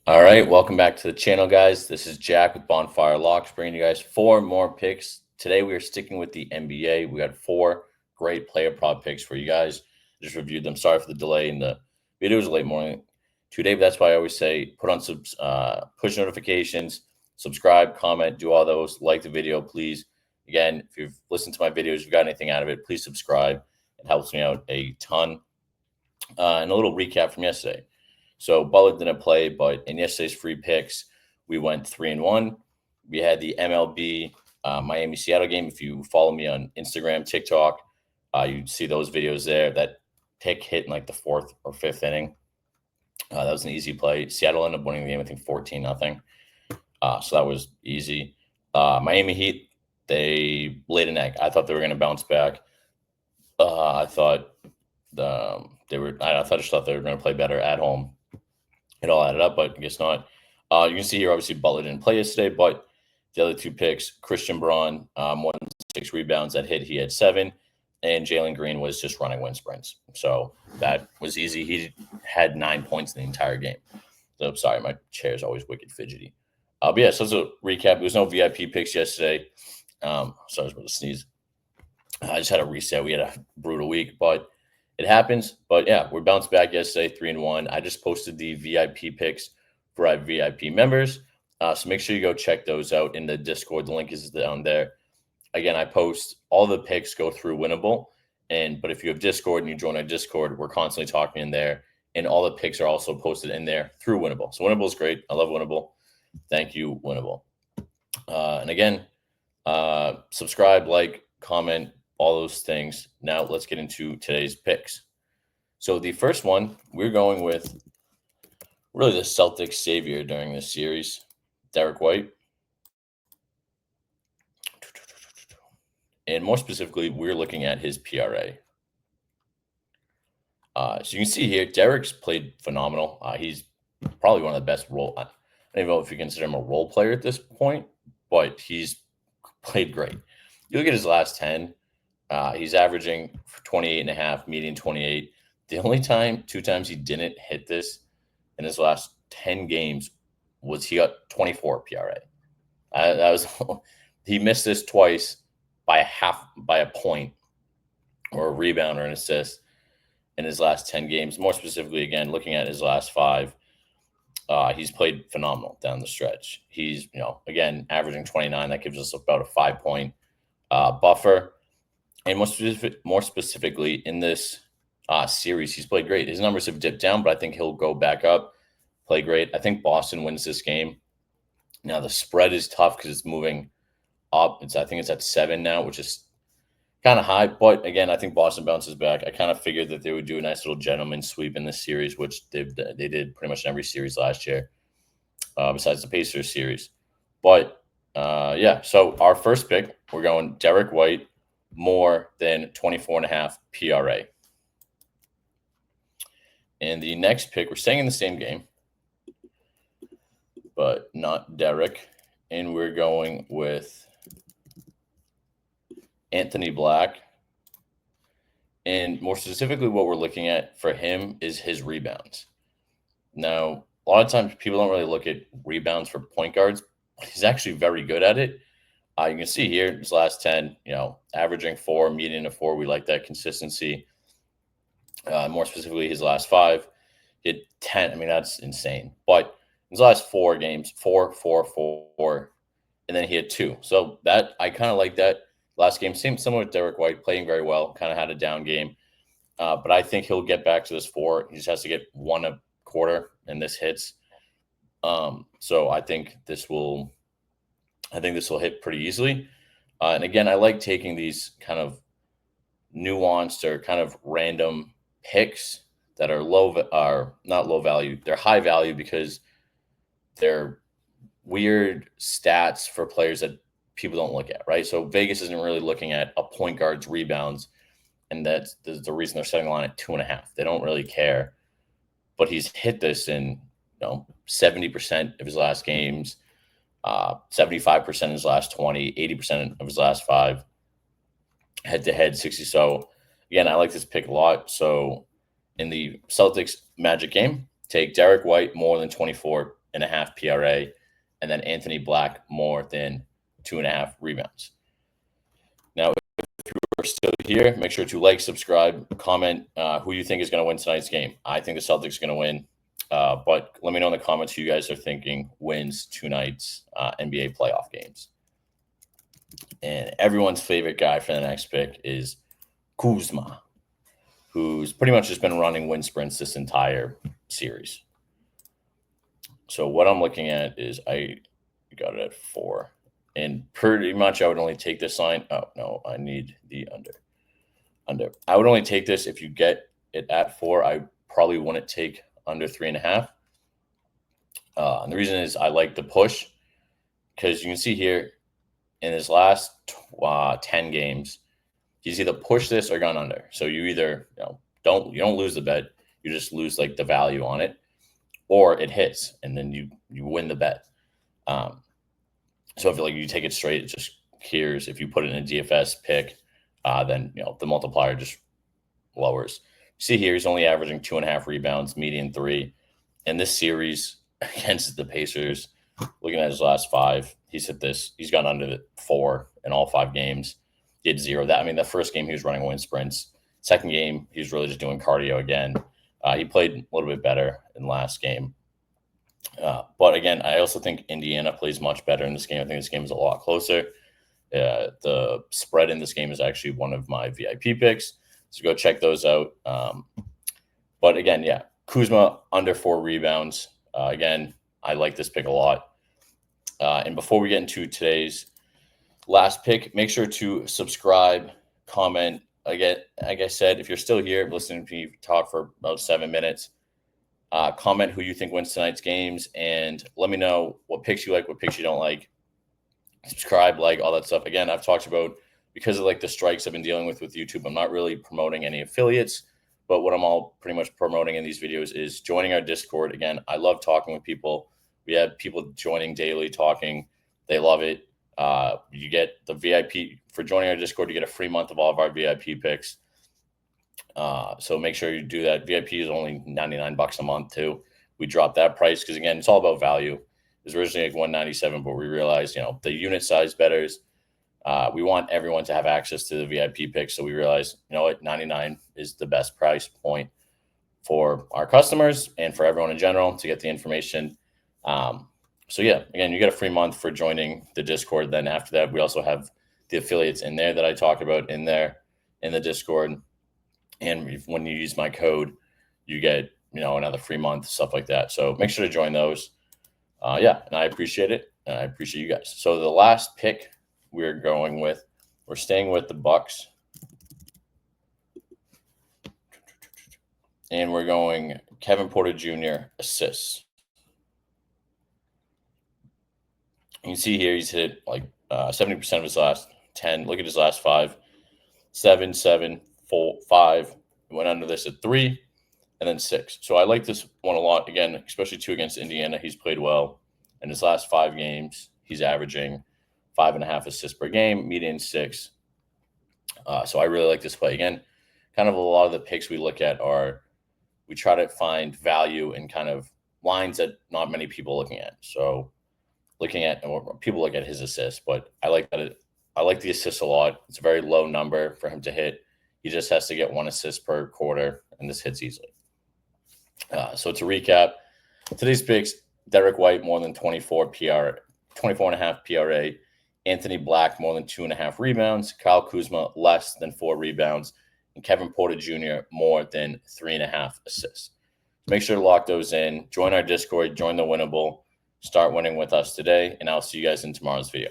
All right, welcome back to the channel, guys. This is Jack with Bonfire Locks, bringing you guys four more picks. Today, we are sticking with the NBA. We got four great player prop picks for you guys. Just reviewed them. Sorry for the delay in the video. It was a late morning today, but that's why I always say put on push notifications, subscribe, comment, do all those. Like the video, please. Again, if you've listened to my videos, if you've got anything out of it, please subscribe. It helps me out a ton. And a little recap from yesterday. So Butler didn't play, but in yesterday's free picks, we went 3-1. We had the MLB Miami Seattle game. If you follow me on Instagram, TikTok, you'd see those videos there. That pick hit in like the fourth or fifth inning. That was an easy play. Seattle ended up winning the game, I think 14-0. So that was easy. Miami Heat, they laid an egg. I thought they were going to bounce back. I thought I just thought they were going to play better at home. It all added up, but I guess not. You can see here, obviously, Butler didn't play yesterday, but the other two picks, Christian Braun, won 6 rebounds. That hit, he had 7, and Jalen Green was just running wind sprints. So that was easy. He had 9 points in the entire game. So sorry, my chair is always wicked fidgety. But yeah, so as a recap, there was no VIP picks yesterday. Sorry, I was about to sneeze. I just had a reset. We had a brutal week, but it happens. But yeah, we bounced back yesterday, 3-1. I just posted the VIP picks for our VIP members. So make sure you go check those out in the Discord. The link is down there. Again, I post all the picks go through Winnable. But if you have Discord and you join our Discord, we're constantly talking in there. And all the picks are also posted in there through Winnable. So Winnable is great. I love Winnable. Thank you, Winnable. And again, subscribe, like, comment, all those things. Now let's get into today's picks. So the first one, we're going with really the Celtics savior during this series, Derek White. And more specifically, we're looking at his PRA. So you can see here, Derek's played phenomenal. He's probably one of the best role. I don't even know if you consider him a role player at this point, but he's played great. You look at his last 10, he's averaging 28.5, median 28. The only two times he didn't hit this in his last 10 games was he got 24 PRA. He missed this twice by a point or a rebound or an assist in his last 10 games. More specifically, again, looking at his last 5, he's played phenomenal down the stretch. He's, again, averaging 29. That gives us about a 5-point buffer. And more specifically, in this series, he's played great. His numbers have dipped down, but I think he'll go back up, play great. I think Boston wins this game. Now, the spread is tough because it's moving up. I think it's at 7 now, which is kind of high. But again, I think Boston bounces back. I kind of figured that they would do a nice little gentleman's sweep in this series, which they did pretty much in every series last year, besides the Pacers series. But yeah, so our first pick, we're going Derek White, more than 24.5 PRA. And the next pick, we're staying in the same game, but not Derek. And we're going with Anthony Black. And more specifically, what we're looking at for him is his rebounds. Now, a lot of times people don't really look at rebounds for point guards. He's actually very good at it. You can see here his last 10, averaging 4, median of 4. We like that consistency. More specifically, his last 5, he had 10. I mean, that's insane. But his last 4 games, 4, 4, 4, and then he had 2. So that I kind of like that. Last game, similar with Derek White, playing very well, kind of had a down game. But I think he'll get back to this 4. He just has to get 1 a quarter, and this hits. So I think this will hit pretty easily. And again, I like taking these kind of nuanced or kind of random picks that are not low value. They're high value because they're weird stats for players that people don't look at, right? So Vegas isn't really looking at a point guard's rebounds, and that's the reason they're setting the line at 2.5. They don't really care. But he's hit this in 70% of his last games, 75% in his last 20, 80% of his last 5, head-to-head 60. So again, I like this pick a lot. So in the Celtics Magic game, take Derek White more than 24 1.5 PRA, and then Anthony Black more than 2.5 rebounds. Now, if you're still here, make sure to like, subscribe, comment who you think is going to win tonight's game. I think the Celtics are going to win, but let me know in the comments who you guys are thinking wins tonight's NBA playoff games. And everyone's favorite guy for the next pick is Kuzma, who's pretty much just been running wind sprints this entire series. So what I'm looking at is I got it at 4. And pretty much I would only take this line. Oh, no, I need the under. I would only take this if you get it at 4. I probably wouldn't take under 3.5. And the reason is I like the push because you can see here in his last 10 games, he's either pushed this or gone under. So you either don't lose the bet, you just lose like the value on it, or it hits and then you win the bet. So if you take it straight, it just clears. If you put it in a DFS pick, then the multiplier just lowers. See here, he's only averaging 2.5 rebounds, median 3. In this series against the Pacers, looking at his last 5, he's hit this. He's gone under the 4 in all 5 games. He had 0. The first game he was running wind sprints. Second game, he was really just doing cardio again. He played a little bit better in the last game. But again, I also think Indiana plays much better in this game. I think this game is a lot closer. The spread in this game is actually one of my VIP picks. So go check those out. But again, yeah, Kuzma under 4 rebounds. Again, I like this pick a lot. And before we get into today's last pick, make sure to subscribe, comment. Again, like I said, if you're still here listening to me talk for about 7 minutes, comment who you think wins tonight's games, and let me know what picks you like, what picks you don't like. Subscribe, like, all that stuff. Again, I've talked about, because of the strikes I've been dealing with YouTube, I'm not really promoting any affiliates, but what I'm all pretty much promoting in these videos is joining our Discord. Again, I love talking with people. We have people joining daily, talking. They love it. You get the VIP for joining our Discord. You get a free month of all of our VIP picks. So make sure you do that. VIP is only $99 a month too. We dropped that price because, again, it's all about value. It was originally $197, but we realized, the unit size betters. We want everyone to have access to the VIP picks. So we realized, what, $99 is the best price point for our customers and for everyone in general to get the information. So yeah, again, you get a free month for joining the Discord. Then after that, we also have the affiliates in there that I talk about in there in the Discord. And when you use my code, you get, another free month, stuff like that. So make sure to join those. Yeah, and I appreciate it. And I appreciate you guys. So the last pick we're staying with the Bucks. And we're going Kevin Porter Jr. assists. You can see here he's hit 70% of his last 10. Look at his last 5. 7, 7, 4, 5. Went under this at 3, and then 6. So I like this one a lot. Again, especially 2 against Indiana. He's played well. In his last 5 games, he's averaging 5.5 assists per game, median 6. So I really like this play. Again, kind of a lot of the picks we look at we try to find value in kind of lines that not many people are looking at. So people look at his assists, but I like that. I like the assists a lot. It's a very low number for him to hit. He just has to get 1 assist per quarter, and this hits easily. So to recap, today's picks: Derek White more than 24.5 PRA, Anthony Black more than 2.5 rebounds, Kyle Kuzma less than 4 rebounds, and Kevin Porter Jr. more than 3.5 assists. Make sure to lock those in. Join our Discord. Join the Winnable. Start winning with us today, and I'll see you guys in tomorrow's video.